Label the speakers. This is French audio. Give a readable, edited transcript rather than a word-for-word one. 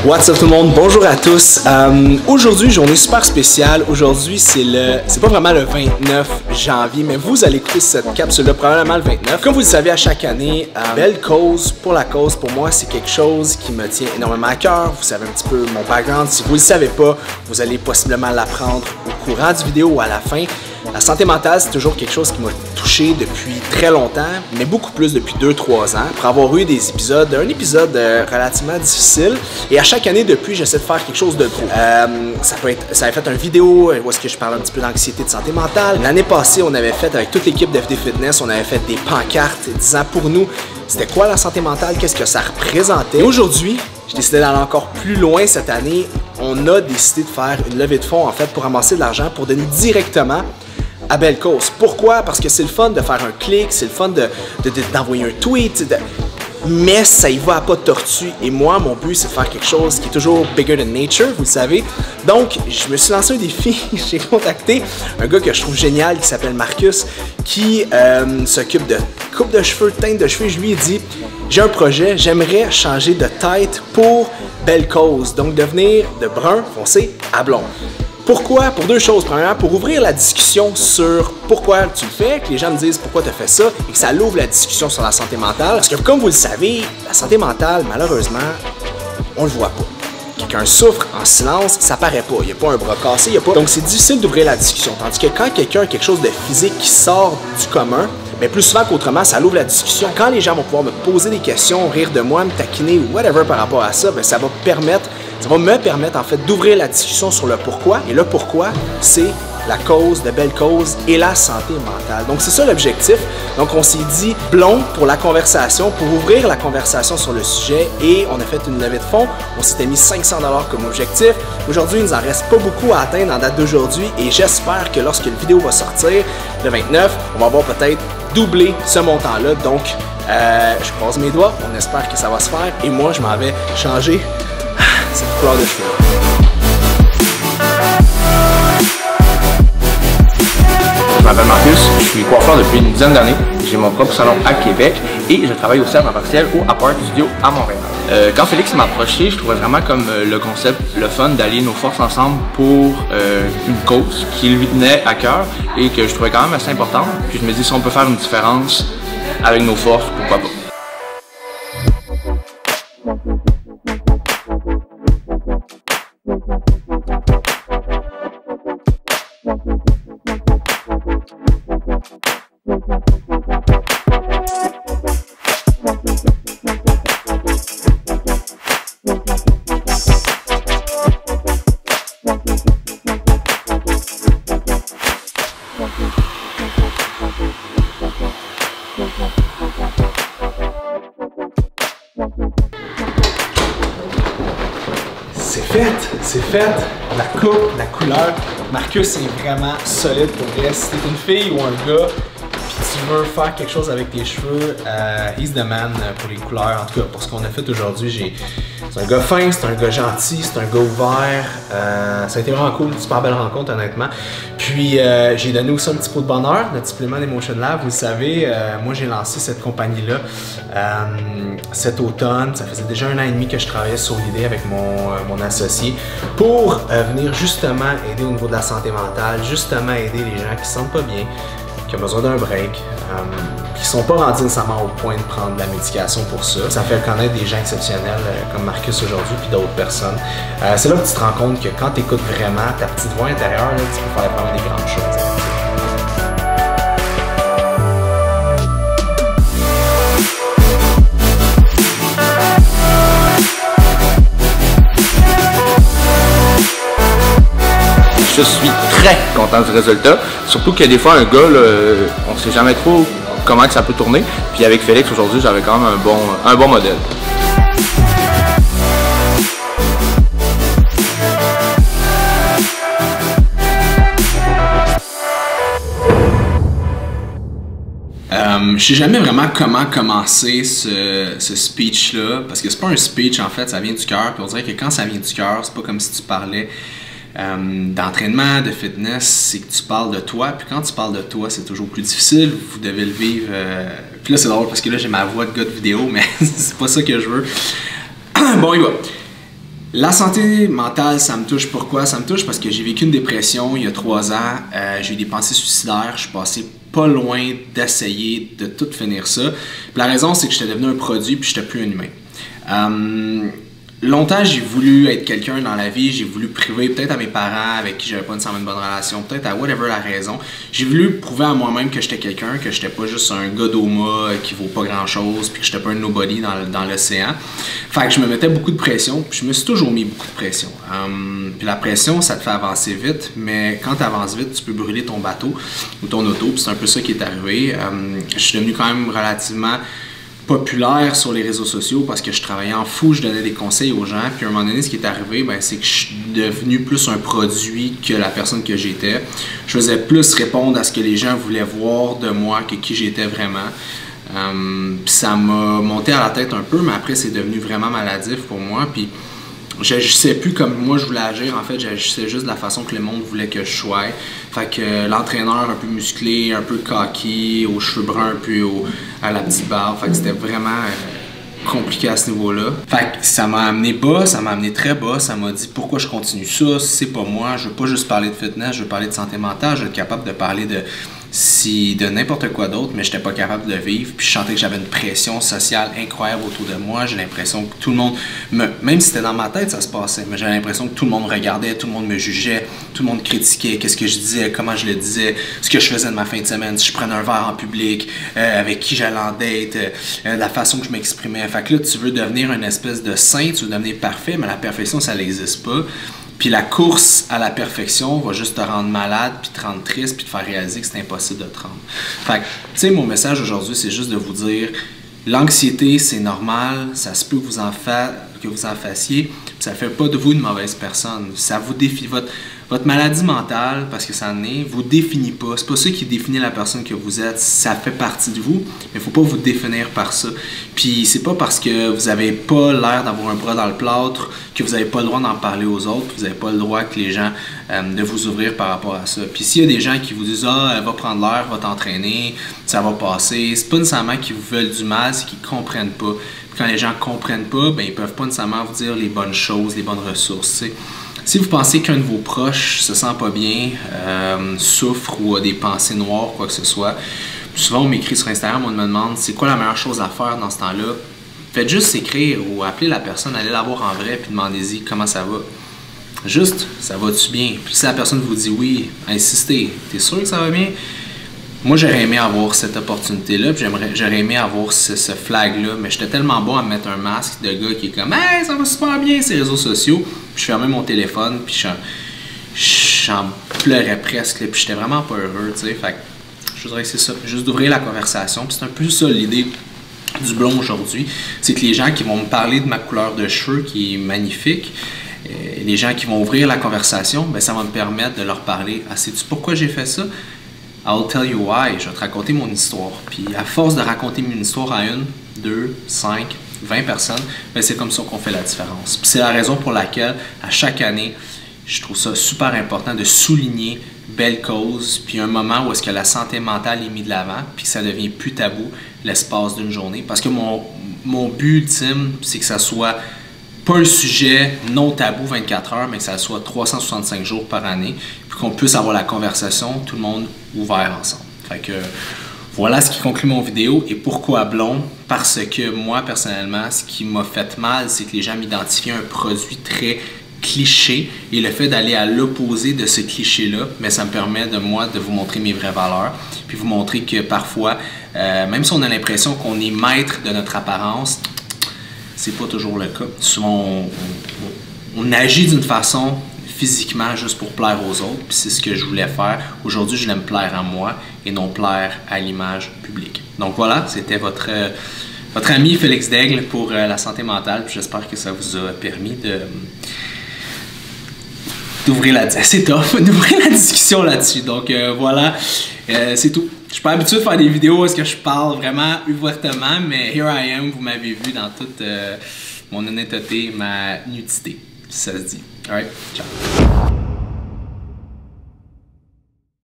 Speaker 1: What's up tout le monde, bonjour à tous. Aujourd'hui, journée super spéciale. Aujourd'hui, c'est pas vraiment le 29 janvier, mais vous allez écouter cette capsule-là probablement le 29. Comme vous le savez, à chaque année, belle cause, pour moi, c'est quelque chose qui me tient énormément à cœur. Vous savez un petit peu mon background. Si vous le savez pas, vous allez possiblement l'apprendre au courant du vidéo ou à la fin. La santé mentale, c'est toujours quelque chose qui m'a touché depuis très longtemps, mais beaucoup plus depuis 2-3 ans, pour avoir eu des épisodes, un épisode relativement difficile. Et à chaque année depuis, j'essaie de faire quelque chose de gros. Ça avait fait une vidéo où est-ce que je parle un petit peu d'anxiété, de santé mentale. L'année passée, on avait fait avec toute l'équipe d'FD Fitness, on avait fait des pancartes disant pour nous, c'était quoi la santé mentale, qu'est-ce que ça représentait. Et aujourd'hui, j'ai décidé d'aller encore plus loin cette année. On a décidé de faire une levée de fonds en fait pour amasser de l'argent pour donner directement à belle cause. Pourquoi? Parce que c'est le fun de faire un clic, c'est le fun d'envoyer un tweet, mais ça y va à pas de tortue. Et moi, mon but, c'est de faire quelque chose qui est toujours bigger than nature, vous le savez. Donc, je me suis lancé un défi. J'ai contacté un gars que je trouve génial qui s'appelle Marcus, qui s'occupe de coupe de cheveux, teinte de cheveux. Je lui ai dit, j'ai un projet, j'aimerais changer de tête pour belle cause. Donc, devenir de brun foncé à blond. Pourquoi? Pour deux choses. Premièrement, pour ouvrir la discussion sur pourquoi tu le fais, que les gens me disent pourquoi tu as fait ça et que ça l'ouvre la discussion sur la santé mentale. Parce que comme vous le savez, la santé mentale, malheureusement, on le voit pas. Quelqu'un souffre en silence, ça paraît pas. Il n'y a pas un bras cassé, il n'y a pas... Donc c'est difficile d'ouvrir la discussion. Tandis que quand quelqu'un a quelque chose de physique qui sort du commun, mais plus souvent qu'autrement, ça l'ouvre la discussion. Quand les gens vont pouvoir me poser des questions, rire de moi, me taquiner ou whatever par rapport à ça, bien, ça va me permettre en fait d'ouvrir la discussion sur le pourquoi. Et le pourquoi, c'est la cause, de belles causes et la santé mentale. Donc c'est ça l'objectif. Donc on s'est dit blond pour la conversation, pour ouvrir la conversation sur le sujet et on a fait une levée de fonds. On s'était mis 500 $ comme objectif. Aujourd'hui, il nous en reste pas beaucoup à atteindre en date d'aujourd'hui et j'espère que lorsque la vidéo va sortir, le 29, on va avoir peut-être doublé ce montant-là. Donc je croise mes doigts, on espère que ça va se faire et moi je m'en vais changer cette couleur de cheveux.
Speaker 2: Je m'appelle Marcus, je suis coiffeur depuis une dizaine d'années. J'ai mon propre salon à Québec et je travaille aussi à temps partiel au Apart Studio à Montréal. Quand Félix m'a approché, je trouvais vraiment comme le concept, le fun d'allier nos forces ensemble pour une cause qui lui tenait à cœur et que je trouvais quand même assez importante. Puis je me dis si on peut faire une différence avec nos forces, pourquoi pas.
Speaker 1: C'est fait, la coupe, la couleur. Marcus est vraiment solide pour vrai. Si t'es une fille ou un gars, puis tu veux faire quelque chose avec tes cheveux, he's the man pour les couleurs. En tout cas, pour ce qu'on a fait aujourd'hui, c'est un gars fin, c'est un gars gentil, c'est un gars ouvert. Ça a été vraiment cool, une super belle rencontre honnêtement. Puis j'ai donné aussi un petit pot de bonheur, notre supplément d'Emotion Lab. Vous le savez, moi j'ai lancé cette compagnie-là cet automne. Ça faisait déjà 1 an et demi que je travaillais sur l'idée avec mon associé pour venir justement aider au niveau de la santé mentale, justement aider les gens qui se sentent pas bien, qui ont besoin d'un break, qui sont pas rendus nécessairement au point de prendre de la médication pour ça. Ça fait connaître des gens exceptionnels comme Marcus aujourd'hui puis d'autres personnes. C'est là que tu te rends compte que quand tu écoutes vraiment ta petite voix intérieure, là, tu peux faire vraiment des grandes choses.
Speaker 2: Je suis très content du résultat, surtout que des fois un gars, là, on sait jamais trop comment que ça peut tourner. Puis avec Félix aujourd'hui, j'avais quand même un bon modèle.
Speaker 1: Je sais jamais vraiment comment commencer ce speech-là, parce que c'est pas un speech en fait, ça vient du cœur. Puis on dirait que quand ça vient du cœur, c'est pas comme si tu parlais d'entraînement, de fitness, c'est que tu parles de toi. Puis quand tu parles de toi, c'est toujours plus difficile. Vous devez le vivre. Puis là, c'est drôle parce que là, j'ai ma voix de gars de vidéo, mais c'est pas ça que je veux. Bon, il va. La santé mentale, ça me touche. Pourquoi? Ça me touche parce que j'ai vécu une dépression il y a 3 ans. J'ai eu des pensées suicidaires. Je suis passé pas loin d'essayer de tout finir ça. Puis la raison, c'est que j'étais devenu un produit puis j'étais plus un humain. Longtemps, j'ai voulu être quelqu'un dans la vie, j'ai voulu prouver peut-être à mes parents avec qui j'avais pas nécessairement une bonne relation, peut-être à whatever la raison. J'ai voulu prouver à moi-même que j'étais quelqu'un, que j'étais pas juste un gars d'Oma qui vaut pas grand-chose, puis que j'étais pas un nobody dans l'océan. Fait que je me mettais beaucoup de pression, puis je me suis toujours mis beaucoup de pression. Puis la pression, ça te fait avancer vite, mais quand tu avances vite, tu peux brûler ton bateau ou ton auto, puis c'est un peu ça qui est arrivé. Je suis devenu quand même relativement populaire sur les réseaux sociaux parce que je travaillais en fou, je donnais des conseils aux gens, puis à un moment donné, ce qui est arrivé, c'est que je suis devenu plus un produit que la personne que j'étais. Je faisais plus répondre à ce que les gens voulaient voir de moi que qui j'étais vraiment. Puis ça m'a monté à la tête un peu, mais après, c'est devenu vraiment maladif pour moi, puis j'agissais plus comme moi je voulais agir, en fait, j'agissais juste de la façon que le monde voulait que je sois. Fait que l'entraîneur un peu musclé, un peu cocky, aux cheveux bruns, un peu à la petite barbe, fait que c'était vraiment compliqué à ce niveau-là. Fait que ça m'a amené bas, ça m'a amené très bas, ça m'a dit pourquoi je continue ça, c'est pas moi, je veux pas juste parler de fitness, je veux parler de santé mentale, je veux être capable de parler de n'importe quoi d'autre, mais j'étais pas capable de le vivre, puis je sentais que j'avais une pression sociale incroyable autour de moi, j'ai l'impression que tout le monde, même si c'était dans ma tête ça se passait, mais j'avais l'impression que tout le monde me regardait, tout le monde me jugeait, tout le monde critiquait, qu'est-ce que je disais, comment je le disais, ce que je faisais de ma fin de semaine, si je prenais un verre en public, avec qui j'allais en date, la façon que je m'exprimais. Fait que là, tu veux devenir une espèce de saint, tu veux devenir parfait, mais la perfection, ça n'existe pas. Puis la course à la perfection va juste te rendre malade, puis te rendre triste, puis te faire réaliser que c'est impossible de te rendre. Fait que, tu sais, mon message aujourd'hui, c'est juste de vous dire, l'anxiété, c'est normal, ça se peut que vous en fassiez, puis ça fait pas de vous une mauvaise personne. Ça vous défie, votre maladie mentale, parce que ça en est, vous définit pas. C'est pas ça qui définit la personne que vous êtes, ça fait partie de vous, mais il faut pas vous définir par ça. Puis c'est pas parce que vous avez pas l'air d'avoir un bras dans le plâtre que vous avez pas le droit d'en parler aux autres, que vous avez pas le droit que les gens de vous ouvrir par rapport à ça. Puis s'il y a des gens qui vous disent « Ah, va prendre l'air, va t'entraîner, ça va passer », c'est pas nécessairement qu'ils vous veulent du mal, c'est qu'ils comprennent pas. Puis quand les gens comprennent pas, ils peuvent pas nécessairement vous dire les bonnes choses, les bonnes ressources, t'sais. Si vous pensez qu'un de vos proches se sent pas bien, souffre ou a des pensées noires, quoi que ce soit, souvent on m'écrit sur Instagram, on me demande c'est quoi la meilleure chose à faire dans ce temps-là. Faites juste écrire ou appelez la personne, allez la voir en vrai puis demandez-y comment ça va. Juste, ça va-tu bien? Puis si la personne vous dit oui, insistez. T'es sûr que ça va bien? Moi, j'aurais aimé avoir cette opportunité-là, puis j'aurais aimé avoir ce flag-là, mais j'étais tellement bon à mettre un masque de gars qui est comme « Hey, ça va super bien, ces réseaux sociaux », puis je fermais mon téléphone, puis j'en pleurais presque, puis j'étais vraiment pas heureux, tu sais, fait que je voudrais que c'est ça, juste d'ouvrir la conversation, puis c'est un peu ça l'idée du blond aujourd'hui, c'est que les gens qui vont me parler de ma couleur de cheveux qui est magnifique, les gens qui vont ouvrir la conversation, ça va me permettre de leur parler « Ah, sais-tu pourquoi j'ai fait ça? » I'll tell you why. Je vais te raconter mon histoire. Puis à force de raconter mon histoire à 1, 2, 5, 20 personnes, c'est comme ça qu'on fait la différence. Puis c'est la raison pour laquelle, à chaque année, je trouve ça super important de souligner belle cause, puis un moment où est-ce que la santé mentale est mise de l'avant, puis que ça devient plus tabou l'espace d'une journée. Parce que mon but ultime, c'est que ça soit pas un sujet non tabou 24 heures, mais que ça soit 365 jours par année, puis qu'on puisse avoir la conversation, tout le monde ouvert ensemble. Fait que voilà ce qui conclut mon vidéo. Et pourquoi blond? Parce que moi, personnellement, ce qui m'a fait mal, c'est que les gens m'identifiaient un produit très cliché, et le fait d'aller à l'opposé de ce cliché-là, ça me permet de vous montrer mes vraies valeurs, puis vous montrer que parfois, même si on a l'impression qu'on est maître de notre apparence, c'est pas toujours le cas. Souvent, on agit d'une façon physiquement juste pour plaire aux autres, puis c'est ce que je voulais faire. Aujourd'hui, je voulais me plaire à moi et non plaire à l'image publique. Donc voilà, c'était votre ami Félix Daigle pour la santé mentale, puis j'espère que ça vous a permis d'ouvrir la discussion là-dessus. Donc voilà, c'est tout. Je suis pas habitué de faire des vidéos où est-ce que je parle vraiment ouvertement, mais here I am, vous m'avez vu dans toute mon honnêteté, ma nudité, si ça se dit. Alright, ciao.